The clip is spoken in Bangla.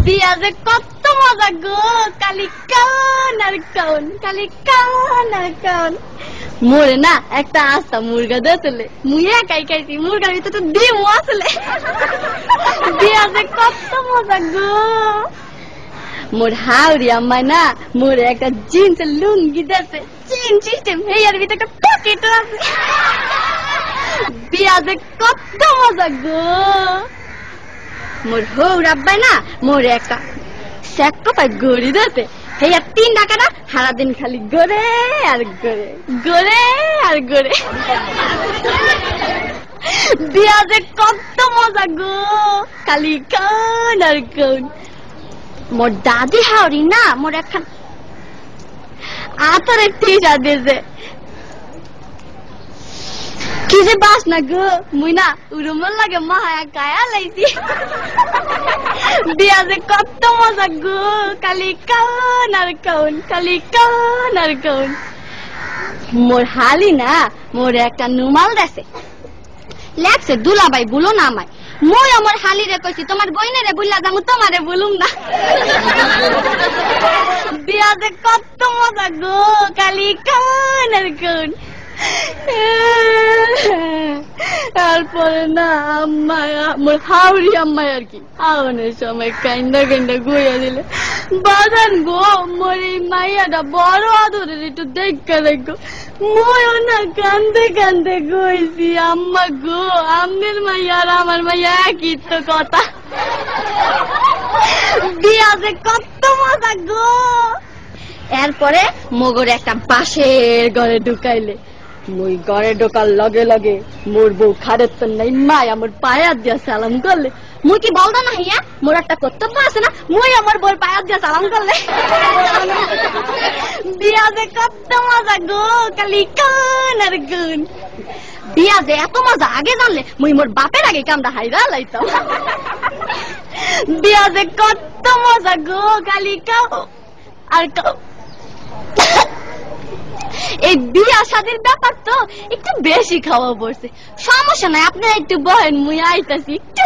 বিয়া যে কত মজা গো, কালি কান আর কান, কালি কান আর কান। মোরে না একটা আস্তা মুরগা দিয়েছিল, মুই একাই খাইছি, মুরগার ভিতরে তো ডিমও আসলে। বিয়া যে কত মজা গো। মোর হাওড়ি আম্মায় না মোরে একটা জিন্সের লুঙ্গি দিয়েছে, চেন সিস্টেম, হেয়ার ভিতরে একটা পকেটও আছে। বিয়া যে কত মজা গো। মোর হৌর আব্বাই না মোরে একটা স্যাক্টো পাই গড়ি দিয়েছে, হেয়ার 3 টাকা না সারাদিন খালি গড়ে আর গড়ে, গড়ে আর গড়ে। বিয়া যে কত মজা গো, খালি কান আর কান। মোর দাদি হাওড়ি না মোর একখান আতরের টিসা দিয়েছে, কি যে বাস না গো, মুই না উড়ুমল লাগে মায়া গায়া লাইছি। বিয়া যে কত মজা গো, খালি কান আর কান, খালি কান আর কান। মোর হালি না মোরে একটা নুমাল দেছে, লেখছে দুলাভাই বলো না আমায়। মই আমার হালি রে কইছি তোমার বইনেরে বুল্লা যামু, তোমারে বলুম না। বিয়া যে কত মজা গো, খালি কান আর কান। তারপরে না আম্মায় মোর হাওড়ি আম্মায় আর কি আওয়ানোর সময় কাইন্দা কাইন্দা গইয়া দিলে, বাজান গো মোর এই মাইয়াটা বড় আদরের, একটু দেখা দেখো। ময়ও না কান্দে কান্দে গইছি, আম্মা গো আম্মের মাইয়া আর আমার মাইয়া একই তো কথা। বিয়া যে কত মজা গো। এরপরে মগর একটা বাঁশের ঘরে ঢুকাইলে, মুই ঘরে ঢোকার লগে লগে মোর বউ খারের তো নাই মাই আমার পায়া দিয়া সালাম করলে। মুই কি বলতো না হিয়া মোর একটা কর্তব্য আছে না, মুই আমার বউর পায়া দিয়া সালাম করলে। বিয়া যে কত মজা গো, খালি কান আর কান। বিয়া যে এত মজা আগে জানলে মুই মোর বাপের আগে কামটা হাইরা লাইতাম। বিয়া যে কত মজা গো, খালি কান আর কান। এই বিয়া শাদীর ব্যাপার তো একটু বেশি খাওয়া পড়ছে, সমস্যা নাই, আপনারা একটু বহেন, মুই আইতাছি একটু।